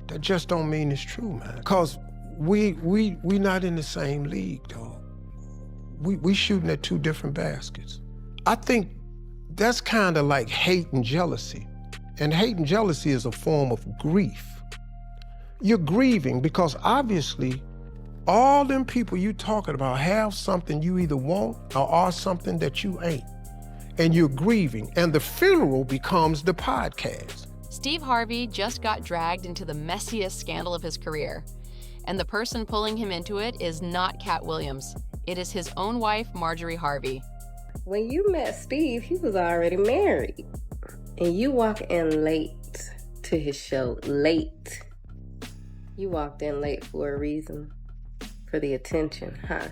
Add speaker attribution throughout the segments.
Speaker 1: that just don't mean it's true, man. Cause we not in the same league, dog. We shooting at two different baskets. I think that's kind of like hate and jealousy. And hate and jealousy is a form of grief. You're grieving because obviously all them people you talking about have something you either want or are something that you ain't. And you're grieving, and the funeral becomes the podcast.
Speaker 2: Steve Harvey just got dragged into the messiest scandal of his career. And the person pulling him into it is not Katt Williams. It is his own wife, Marjorie Harvey.
Speaker 3: When you met Steve, he was already married. And you walk in late to his show, late. You walked in late for a reason, for the attention, huh?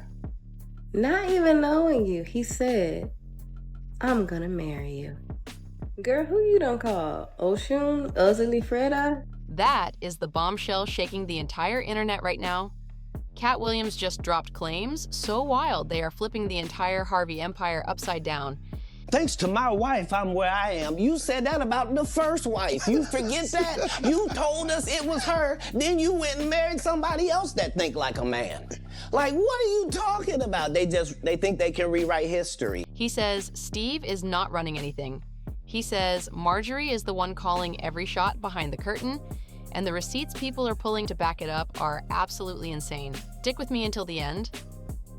Speaker 3: Not even knowing you, he said, I'm gonna marry you. Girl, who you done call? Oshun, Ugly Freda?
Speaker 2: That is the bombshell shaking the entire internet right now. Katt Williams just dropped claims so wild they are flipping the entire Harvey empire upside down.
Speaker 4: Thanks to my wife, I'm where I am. You said that about the first wife. You forget that? You told us it was her, then you went and married somebody else that think like a man. Like, what are you talking about? They think they can rewrite history.
Speaker 2: He says Steve is not running anything. He says Marjorie is the one calling every shot behind the curtain, and the receipts people are pulling to back it up are absolutely insane. Stick with me until the end,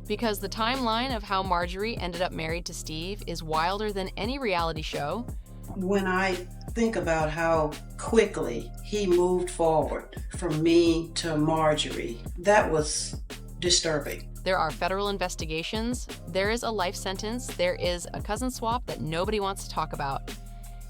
Speaker 2: because the timeline of how Marjorie ended up married to Steve is wilder than any reality show.
Speaker 5: When I think about how quickly he moved forward from me to Marjorie, that was disturbing.
Speaker 2: There are federal investigations, there is a life sentence, there is a cousin swap that nobody wants to talk about.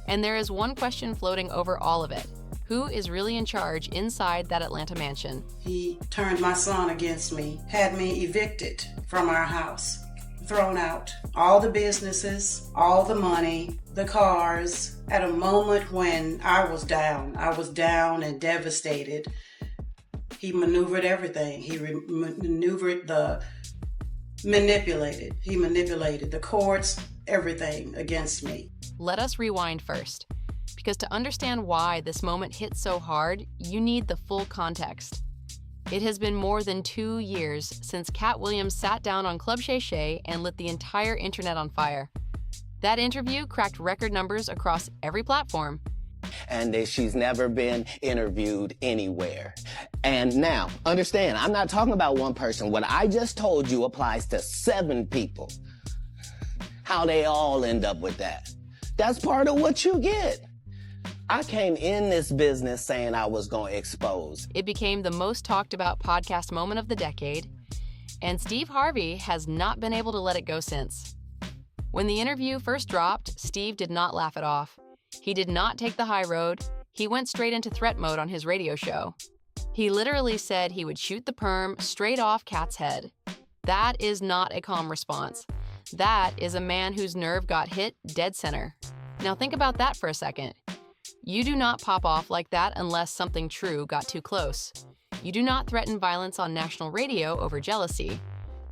Speaker 2: And there is one question floating over all of it. Who is really in charge inside that Atlanta mansion?
Speaker 5: He turned my son against me, had me evicted from our house, thrown out. All the businesses, all the money, the cars, at a moment when I was down and devastated. He maneuvered everything. He maneuvered manipulated the courts, everything against me.
Speaker 2: Let us rewind first, because to understand why this moment hit so hard, you need the full context. It has been more than 2 years since Katt Williams sat down on Club Shay Shay and lit the entire internet on fire. That interview cracked record numbers across every platform.
Speaker 4: And she's never been interviewed anywhere. And now, understand, I'm not talking about one person. What I just told you applies to 7 people. How they all end up with that. That's part of what you get. I came in this business saying I was going to expose.
Speaker 2: It became the most talked about podcast moment of the decade, and Steve Harvey has not been able to let it go since. When the interview first dropped, Steve did not laugh it off. He did not take the high road. He went straight into threat mode on his radio show. He literally said he would shoot the perm straight off Katt's head. That is not a calm response. That is a man whose nerve got hit dead center. Now think about that for a second. You do not pop off like that unless something true got too close. You do not threaten violence on national radio over jealousy.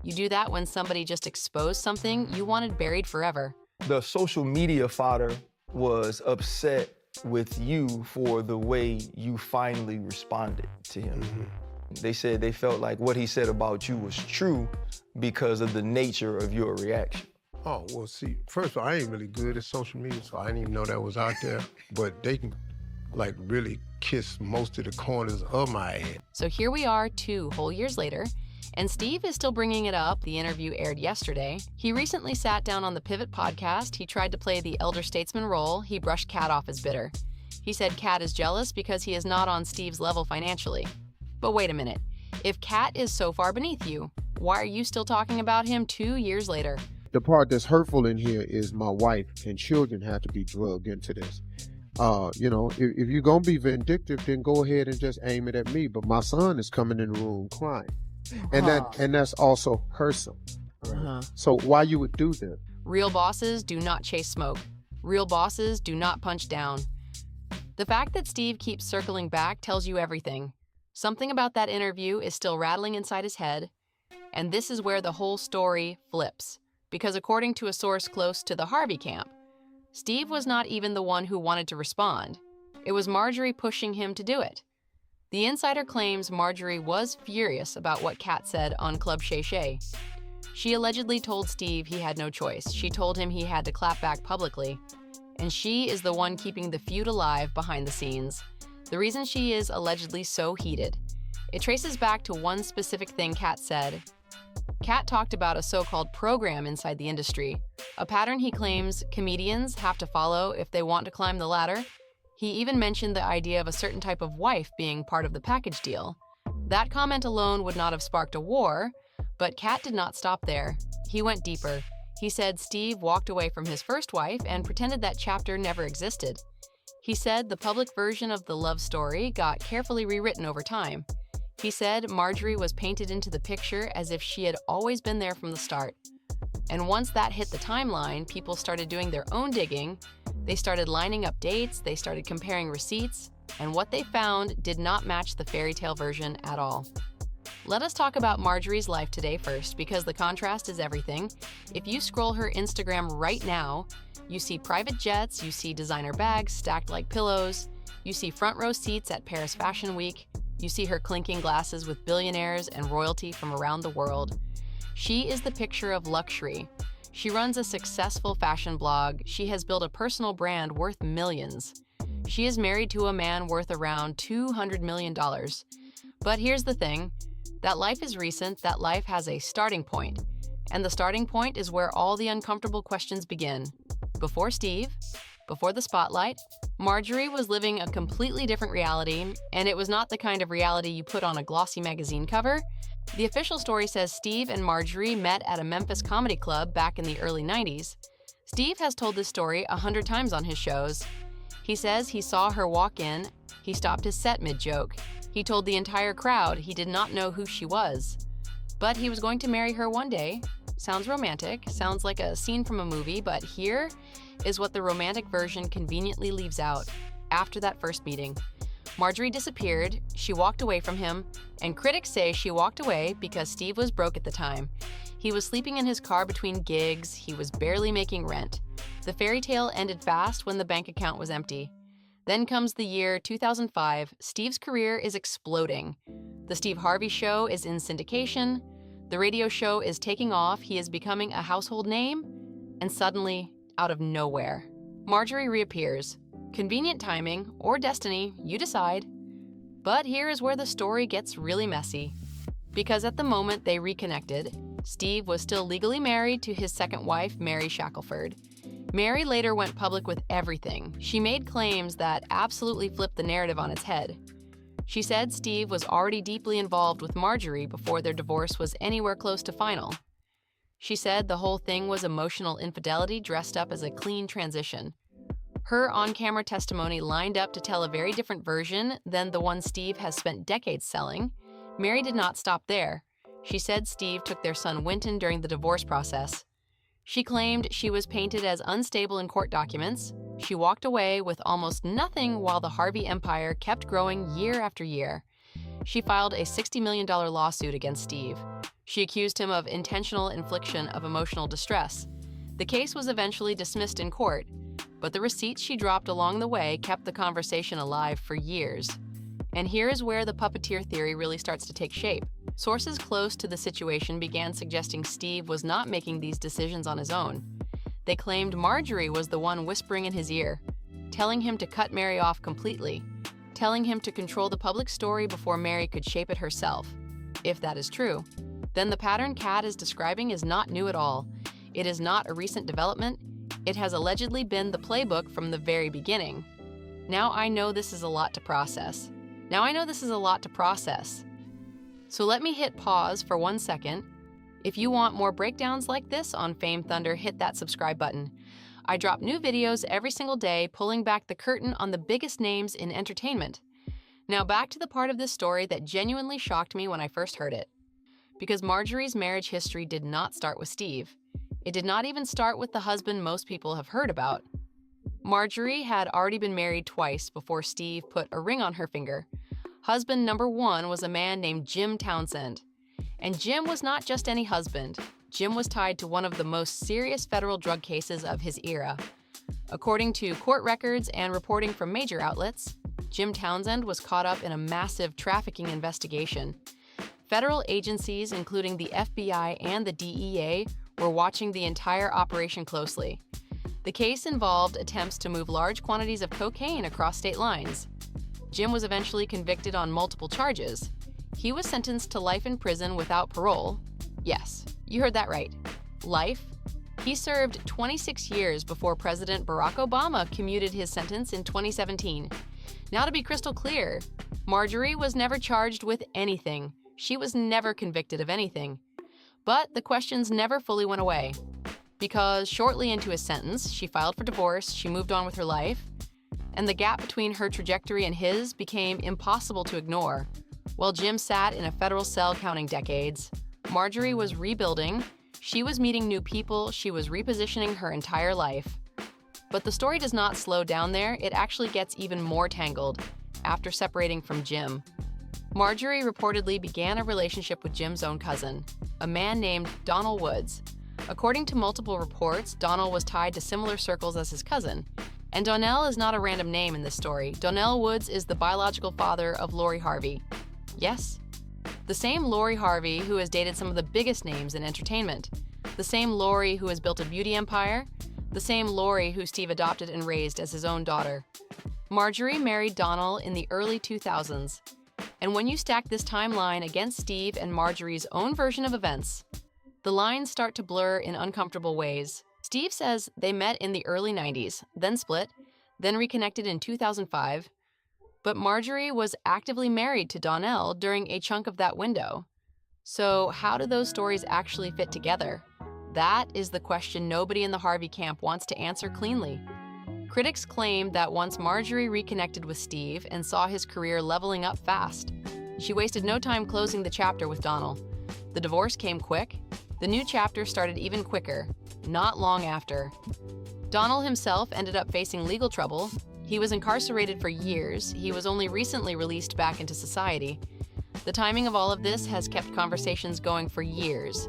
Speaker 2: You do that when somebody just exposed something you wanted buried forever.
Speaker 6: The social media fodder was upset with you for the way you finally responded to him. Mm-hmm. They said they felt like what he said about you was true because of the nature of your reaction.
Speaker 1: Oh, well, see, first of all, I ain't really good at social media, so I didn't even know that was out there. But they can, like, really kiss most of the corners of my head.
Speaker 2: So here we are 2 whole years later, and Steve is still bringing it up. The interview aired yesterday. He recently sat down on the Pivot podcast. He tried to play the elder statesman role. He brushed Katt off as bitter. He said Katt is jealous because he is not on Steve's level financially. But wait a minute. If Katt is so far beneath you, why are you still talking about him 2 years later?
Speaker 7: The part that's hurtful in here is my wife and children have to be drugged into this. If you're going to be vindictive, then go ahead and just aim it at me. But my son is coming in the room crying. And that's also her son. So why you would do that?
Speaker 2: Real bosses do not chase smoke. Real bosses do not punch down. The fact that Steve keeps circling back tells you everything. Something about that interview is still rattling inside his head. And this is where the whole story flips. Because according to a source close to the Harvey camp, Steve was not even the one who wanted to respond. It was Marjorie pushing him to do it. The insider claims Marjorie was furious about what Katt said on Club Shay Shay. She allegedly told Steve he had no choice. She told him he had to clap back publicly. And she is the one keeping the feud alive behind the scenes. The reason she is allegedly so heated. It traces back to one specific thing Katt said. Katt talked about a so-called program inside the industry, a pattern he claims comedians have to follow if they want to climb the ladder. He even mentioned the idea of a certain type of wife being part of the package deal. That comment alone would not have sparked a war, but Katt did not stop there. He went deeper. He said Steve walked away from his first wife and pretended that chapter never existed. He said the public version of the love story got carefully rewritten over time. He said Marjorie was painted into the picture as if she had always been there from the start. And once that hit the timeline, people started doing their own digging. They started lining up dates, they started comparing receipts, and what they found did not match the fairy tale version at all. Let us talk about Marjorie's life today first, because the contrast is everything. If you scroll her Instagram right now, you see private jets, you see designer bags stacked like pillows, you see front row seats at Paris Fashion Week, you see her clinking glasses with billionaires and royalty from around the world. She is the picture of luxury. She runs a successful fashion blog. She has built a personal brand worth millions. She is married to a man worth around $200 million. But here's the thing. That life is recent, that life has a starting point. And the starting point is where all the uncomfortable questions begin. Before Steve, before the spotlight, Marjorie was living a completely different reality, and it was not the kind of reality you put on a glossy magazine cover. The official story says Steve and Marjorie met at a Memphis comedy club back in the early 90s. Steve has told this story 100 times on his shows. He says he saw her walk in, he stopped his set mid-joke. He told the entire crowd he did not know who she was. But he was going to marry her one day. Sounds romantic, sounds like a scene from a movie, but here is what the romantic version conveniently leaves out. After that first meeting, Marjorie disappeared, she walked away from him, and critics say she walked away because Steve was broke at the time. He was sleeping in his car between gigs, he was barely making rent. The fairy tale ended fast when the bank account was empty. Then comes the year 2005. Steve's career is exploding. The Steve Harvey Show is in syndication. The radio show is taking off. He is becoming a household name. And suddenly, out of nowhere, Marjorie reappears. Convenient timing, or destiny, you decide. But here is where the story gets really messy. Because at the moment they reconnected, Steve was still legally married to his second wife, Mary Shackelford. Mary later went public with everything. She made claims that absolutely flipped the narrative on its head. She said Steve was already deeply involved with Marjorie before their divorce was anywhere close to final. She said the whole thing was emotional infidelity dressed up as a clean transition. Her on-camera testimony lined up to tell a very different version than the one Steve has spent decades selling. Mary did not stop there. She said Steve took their son Winton during the divorce process. She claimed she was painted as unstable in court documents. She walked away with almost nothing while the Harvey empire kept growing year after year. She filed a $60 million lawsuit against Steve. She accused him of intentional infliction of emotional distress. The case was eventually dismissed in court, but the receipts she dropped along the way kept the conversation alive for years. And here is where the puppeteer theory really starts to take shape. Sources close to the situation began suggesting Steve was not making these decisions on his own. They claimed Marjorie was the one whispering in his ear, telling him to cut Mary off completely, telling him to control the public story before Mary could shape it herself. If that is true, then the pattern Katt is describing is not new at all. It is not a recent development. It has allegedly been the playbook from the very beginning. Now I know this is a lot to process. So let me hit pause for 1 second. If you want more breakdowns like this on Fame Thunder, hit that subscribe button. I drop new videos every single day, pulling back the curtain on the biggest names in entertainment. Now back to the part of this story that genuinely shocked me when I first heard it. Because Marjorie's marriage history did not start with Steve. It did not even start with the husband most people have heard about. Marjorie had already been married twice before Steve put a ring on her finger. Husband number one was a man named Jim Townsend. And Jim was not just any husband. Jim was tied to one of the most serious federal drug cases of his era. According to court records and reporting from major outlets, Jim Townsend was caught up in a massive trafficking investigation. Federal agencies, including the FBI and the DEA, were watching the entire operation closely. The case involved attempts to move large quantities of cocaine across state lines. Jim was eventually convicted on multiple charges. He was sentenced to life in prison without parole. Yes, you heard that right. Life. He served 26 years before President Barack Obama commuted his sentence in 2017. Now, to be crystal clear, Marjorie was never charged with anything. She was never convicted of anything. But the questions never fully went away. Because shortly into his sentence, she filed for divorce, she moved on with her life, and the gap between her trajectory and his became impossible to ignore. While Jim sat in a federal cell counting decades, Marjorie was rebuilding, she was meeting new people, she was repositioning her entire life. But the story does not slow down there, it actually gets even more tangled after separating from Jim. Marjorie reportedly began a relationship with Jim's own cousin, a man named Donald Woods. According to multiple reports, Donald was tied to similar circles as his cousin. And Donnell is not a random name in this story. Donnell Woods is the biological father of Lori Harvey. Yes, the same Lori Harvey who has dated some of the biggest names in entertainment. The same Lori who has built a beauty empire. The same Lori who Steve adopted and raised as his own daughter. Marjorie married Donald in the early 2000s. And when you stack this timeline against Steve and Marjorie's own version of events, the lines start to blur in uncomfortable ways. Steve says they met in the early 90s, then split, then reconnected in 2005. But Marjorie was actively married to Donnell during a chunk of that window. So how do those stories actually fit together? That is the question nobody in the Harvey camp wants to answer cleanly. Critics claim that once Marjorie reconnected with Steve and saw his career leveling up fast, she wasted no time closing the chapter with Donald. The divorce came quick. The new chapter started even quicker, not long after. Donald himself ended up facing legal trouble. He was incarcerated for years. He was only recently released back into society. The timing of all of this has kept conversations going for years,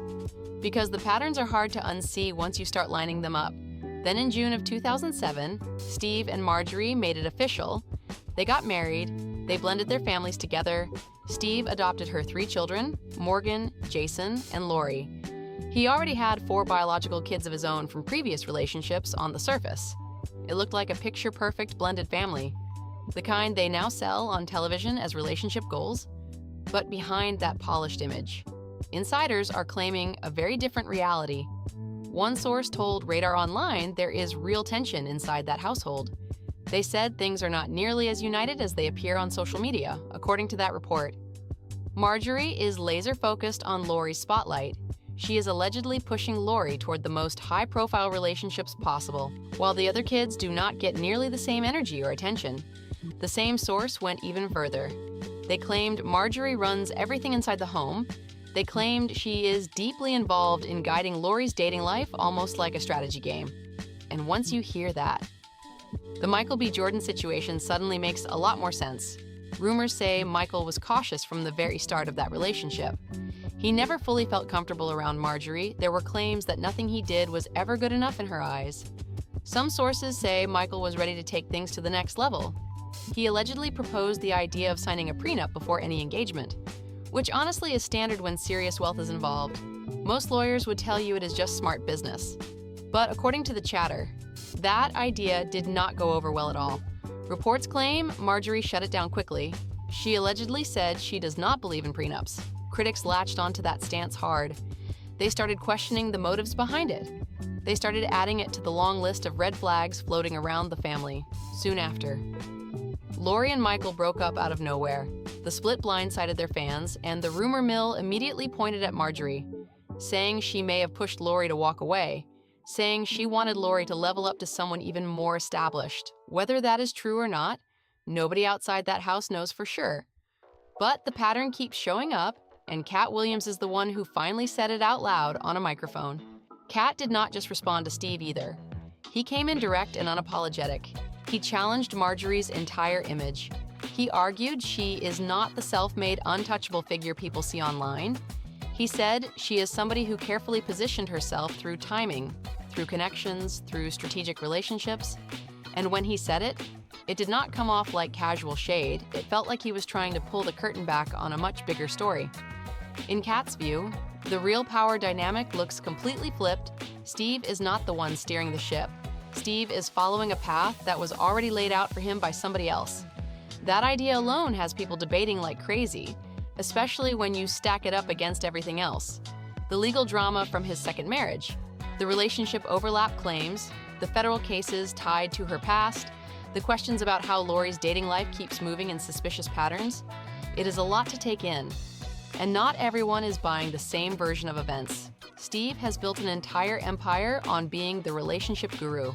Speaker 2: because the patterns are hard to unsee once you start lining them up. Then in June of 2007, Steve and Marjorie made it official. They got married, they blended their families together. Steve adopted her 3 children, Morgan, Jason, and Lori. He already had 4 biological kids of his own from previous relationships on the surface. It looked like a picture-perfect blended family, the kind they now sell on television as relationship goals. But behind that polished image, insiders are claiming a very different reality. One source told Radar Online there is real tension inside that household. They said things are not nearly as united as they appear on social media, according to that report. Marjorie is laser-focused on Lori's spotlight. She is allegedly pushing Lori toward the most high-profile relationships possible, while the other kids do not get nearly the same energy or attention. The same source went even further. They claimed Marjorie runs everything inside the home. They claimed she is deeply involved in guiding Lori's dating life almost like a strategy game. And once you hear that, the Michael B. Jordan situation suddenly makes a lot more sense. Rumors say Michael was cautious from the very start of that relationship. He never fully felt comfortable around Marjorie. There were claims that nothing he did was ever good enough in her eyes. Some sources say Michael was ready to take things to the next level. He allegedly proposed the idea of signing a prenup before any engagement, which honestly is standard when serious wealth is involved. Most lawyers would tell you it is just smart business. But according to the chatter, that idea did not go over well at all. Reports claim Marjorie shut it down quickly. She allegedly said she does not believe in prenups. Critics latched onto that stance hard. They started questioning the motives behind it. They started adding it to the long list of red flags floating around the family. Soon after, Lori and Michael broke up out of nowhere. The split blindsided their fans, and the rumor mill immediately pointed at Marjorie, saying she may have pushed Lori to walk away, saying she wanted Lori to level up to someone even more established. Whether that is true or not, nobody outside that house knows for sure. But the pattern keeps showing up, and Katt Williams is the one who finally said it out loud on a microphone. Katt did not just respond to Steve either. He came in direct and unapologetic. He challenged Marjorie's entire image. He argued she is not the self-made, untouchable figure people see online. He said she is somebody who carefully positioned herself through timing, through connections, through strategic relationships. And when he said it, It did not come off like casual shade. It felt like he was trying to pull the curtain back on a much bigger story. In Katt's view, the real power dynamic looks completely flipped. Steve is not the one steering the ship. Steve is following a path that was already laid out for him by somebody else. That idea alone has people debating like crazy, especially when you stack it up against everything else. The legal drama from his second marriage, the relationship overlap claims, the federal cases tied to her past, the questions about how Lori's dating life keeps moving in suspicious patterns. It is a lot to take in. And not everyone is buying the same version of events. Steve has built an entire empire on being the relationship guru.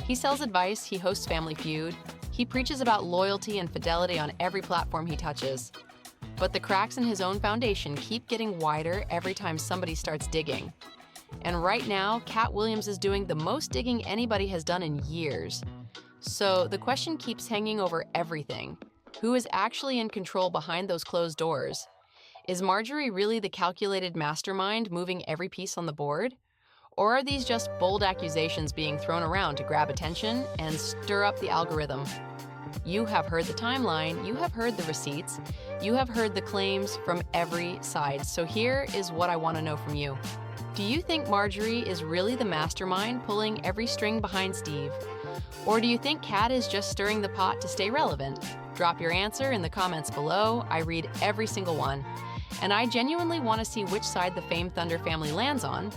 Speaker 2: He sells advice, he hosts Family Feud, he preaches about loyalty and fidelity on every platform he touches. But the cracks in his own foundation keep getting wider every time somebody starts digging. And right now, Katt Williams is doing the most digging anybody has done in years. So the question keeps hanging over everything. Who is actually in control behind those closed doors? Is Marjorie really the calculated mastermind moving every piece on the board? Or are these just bold accusations being thrown around to grab attention and stir up the algorithm? You have heard the timeline, you have heard the receipts, you have heard the claims from every side. So here is what I want to know from you. Do you think Marjorie is really the mastermind pulling every string behind Steve? Or do you think Katt is just stirring the pot to stay relevant? Drop your answer in the comments below. I read every single one. And I genuinely want to see which side the Fame Thunder family lands on.